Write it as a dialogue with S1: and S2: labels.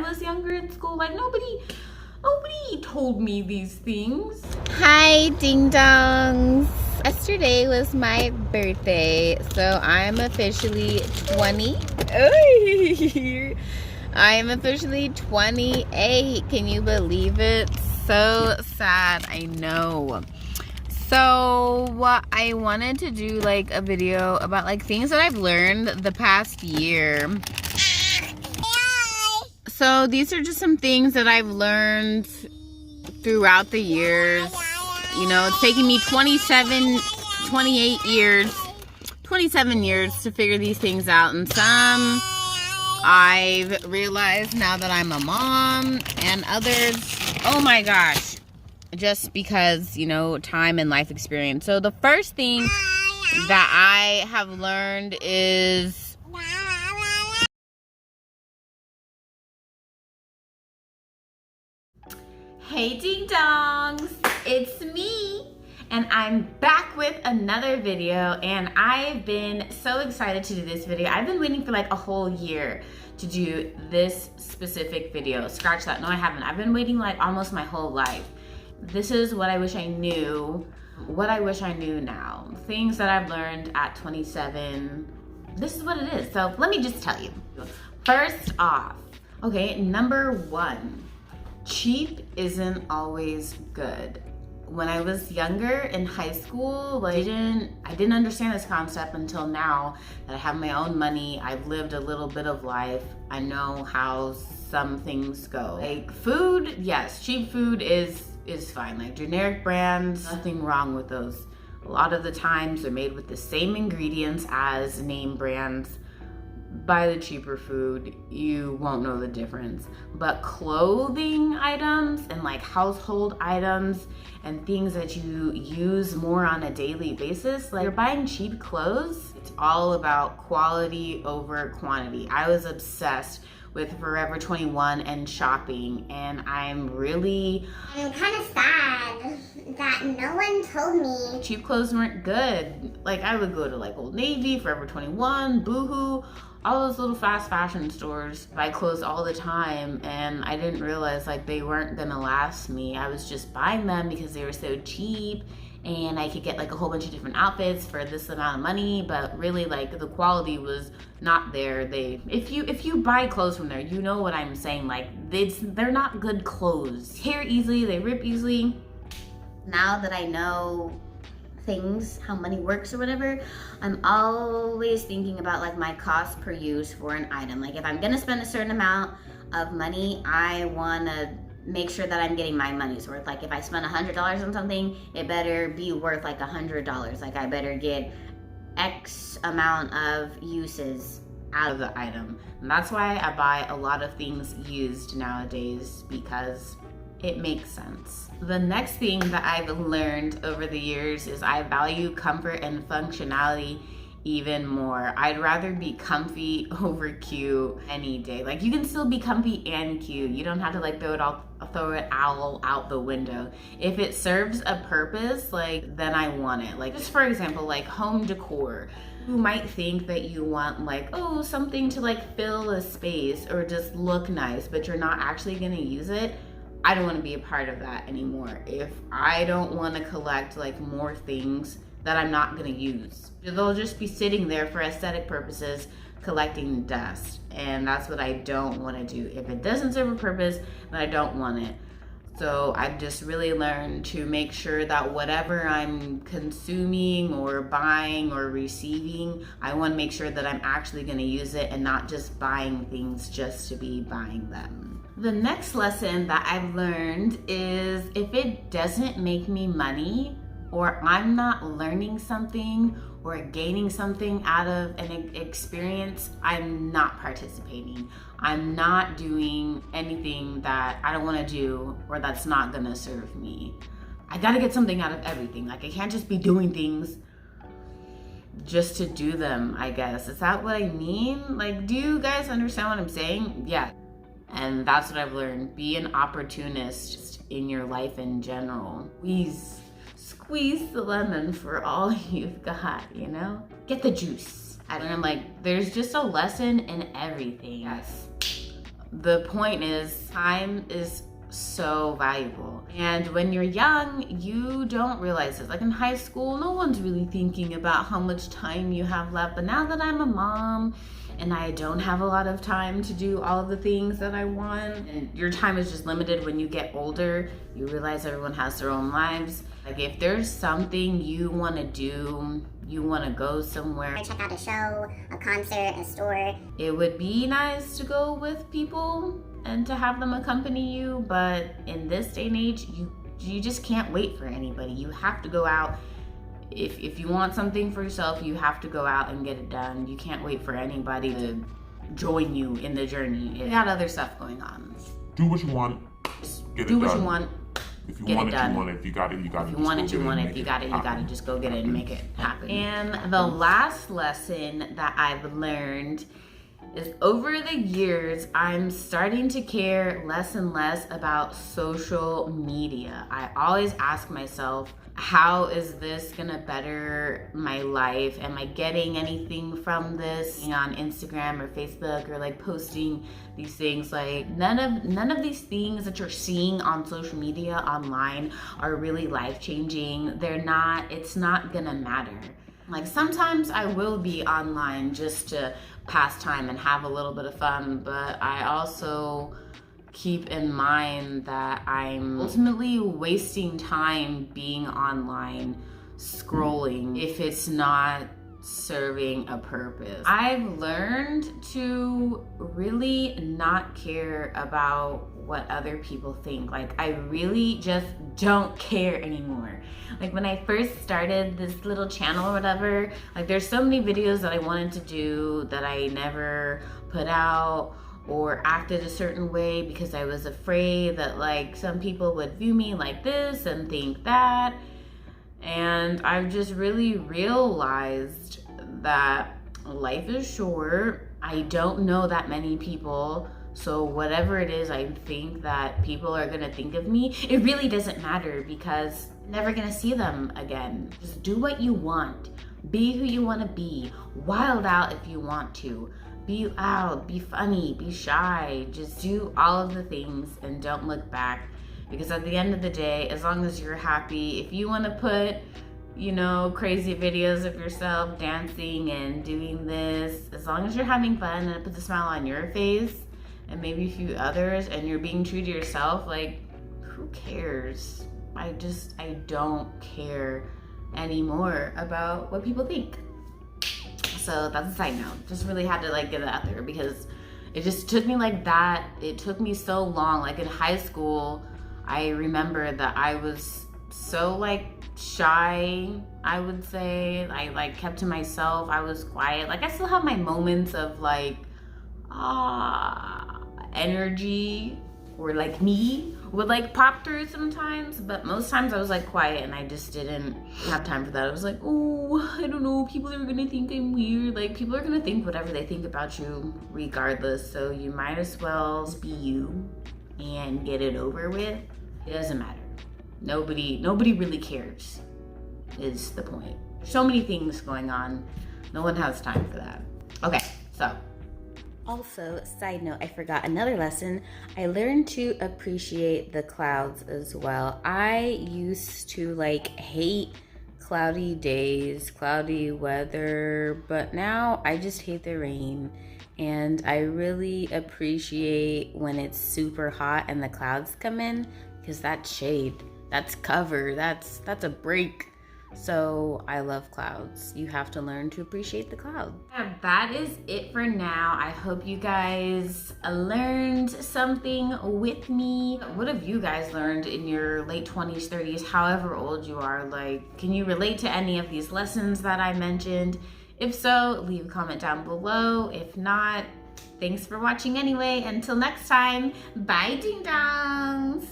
S1: was younger in school. Like nobody told me these things.
S2: Hi, Dingdongs. Yesterday was my birthday, so I'm officially 20. I'm officially 28. Can you believe it? So sad, I know. So I wanted to do like a video about like things that I've learned the past year. So these are just some things that I've learned throughout the years. You know, it's taken me 27 years to figure these things out, and some I've realized now that I'm a mom, and others, oh my gosh, just because, you know, time and life experience. So the first thing that I have learned is
S1: Hey Dingdongs, it's me, and I'm back with another video, and I've been so excited to do this video. I've been waiting for like a whole year to do this specific video. Scratch that, no I haven't. I've been waiting like almost my whole life. This is what I wish I knew, what I wish I knew now. Things that I've learned at 27. This is what it is, so let me just tell you. First off, okay, number one. Cheap isn't always good. When I was younger in high school, like, I didn't understand this concept until now that I have my own money. I've lived a little bit of life. I know how some things go. Like food, yes, cheap food is fine. Like generic brands, nothing wrong with those. A lot of the times they're made with the same ingredients as name brands. Buy the cheaper food, you won't know the difference. But clothing items and like household items and things that you use more on a daily basis, like you're buying cheap clothes, it's all about quality over quantity. I was obsessed with Forever 21 and shopping, and I'm
S3: kind of sad that no one told me
S1: cheap clothes weren't good. Like I would go to like Old Navy, Forever 21, Boohoo, all those little fast fashion stores, buy clothes all the time, and I didn't realize like they weren't gonna last me. I was just buying them because they were so cheap and I could get like a whole bunch of different outfits for this amount of money, but really like the quality was not there. If you buy clothes from there, you know what I'm saying, like they're not good clothes. Tear easily, they rip easily. Now that I know things, how money works or whatever, I'm always thinking about like my cost per use for an item. Like if I'm gonna spend a certain amount of money, I wanna make sure that I'm getting my money's worth. Like if I spend $100 on something, it better be worth like $100. Like I better get X amount of uses out of the item. And that's why I buy a lot of things used nowadays, because it makes sense. The next thing that I've learned over the years is I value comfort and functionality even more. I'd rather be comfy over cute any day. Like you can still be comfy and cute. You don't have to like throw it all out the window. If it serves a purpose, like then I want it. Like just for example, like home decor. You might think that you want like, oh, something to like fill a space or just look nice, but you're not actually gonna use it. I don't want to be a part of that anymore. If I don't want to collect like more things that I'm not going to use, they'll just be sitting there for aesthetic purposes collecting dust, and that's what I don't want to do. If it doesn't serve a purpose, then I don't want it. So I've just really learned to make sure that whatever I'm consuming or buying or receiving, I want to make sure that I'm actually going to use it and not just buying things just to be buying them. The next lesson that I've learned is if it doesn't make me money, or I'm not learning something or gaining something out of an experience, I'm not participating. I'm not doing anything that I don't want to do or that's not gonna serve me. I gotta get something out of everything. Like I can't just be doing things just to do them, I guess. Is that what I mean? Like, do you guys understand what I'm saying? Yeah. And that's what I've learned. Be an opportunist in your life in general. Squeeze the lemon for all you've got, you know? Get the juice. I learned like there's just a lesson in everything. Yes. the point is, time is so valuable. And when you're young, you don't realize it. Like in high school, no one's really thinking about how much time you have left. But now that I'm a mom and I don't have a lot of time to do all the things that I want, and your time is just limited. When you get older, you realize everyone has their own lives. Like if there's something you want to do, you want to go somewhere,
S3: check out a show, a concert, a store,
S1: it would be nice to go with people and to have them accompany you. But in this day and age, you just can't wait for anybody. You have to go out. If you want something for yourself, you have to go out and get it done. You can't wait for anybody to join you in the journey. You got other stuff going on.
S4: Do what you want. Get
S1: Do
S4: it
S1: what
S4: done.
S1: you want.
S4: If you
S1: Get
S4: want
S1: it
S4: it,
S1: done.
S4: you want it. If you got it, you got it.
S1: If you want it, you want it. If you got it, you got it. Just go get it and make it happen. And the last lesson that I've learned is over the years, I'm starting to care less and less about social media. I always ask myself, how is this gonna better my life? Am I getting anything from this on Instagram or Facebook, or like posting these things? Like none of these things that you're seeing on social media online are really life-changing. They're not, it's not gonna matter. Like sometimes I will be online just to pass time and have a little bit of fun, but I also keep in mind that I'm ultimately wasting time being online scrolling if it's not serving a purpose. I've learned to really not care about what other people think. Like I really just don't care anymore. Like when I first started this little channel or whatever, like there's so many videos that I wanted to do that I never put out or acted a certain way because I was afraid that like some people would view me like this and think that. And I've just really realized that life is short. I don't know that many people, so whatever it is I think that people are gonna think of me, it really doesn't matter because I'm never gonna see them again. Just do what you want. Be who you wanna be. Wild out if you want to. Be loud, be funny, be shy. Just do all of the things and don't look back. Because at the end of the day, as long as you're happy, if you wanna put, you know, crazy videos of yourself dancing and doing this, as long as you're having fun and it puts a smile on your face and maybe a few others and you're being true to yourself, like, who cares? I don't care anymore about what people think. So that's a side note. Just really had to like get it out there because it just took me like that. It took me so long. Like in high school, I remember that I was so like shy, I would say. I like kept to myself. I was quiet. Like I still have my moments of like energy, or like me would like pop through sometimes, but most times I was like quiet and I just didn't have time for that. I was like, oh, I don't know, people are gonna think I'm weird. Like people are gonna think whatever they think about you regardless, so you might as well just be you and get it over with. It doesn't matter. Nobody really cares is the point. So many things going on. No one has time for that. Okay, so.
S2: Also, side note, I forgot another lesson. I learned to appreciate the clouds as well. I used to like hate cloudy days, cloudy weather, but now I just hate the rain. And I really appreciate when it's super hot and the clouds come in, because that's shade, that's cover, that's a break. So I love clouds. You have to learn to appreciate the clouds.
S1: Yeah, that is it for now. I hope you guys learned something with me. What have you guys learned in your late 20s, 30s, however old you are? Like, can you relate to any of these lessons that I mentioned? If so, leave a comment down below. If not, thanks for watching anyway. Until next time, bye, ding dongs.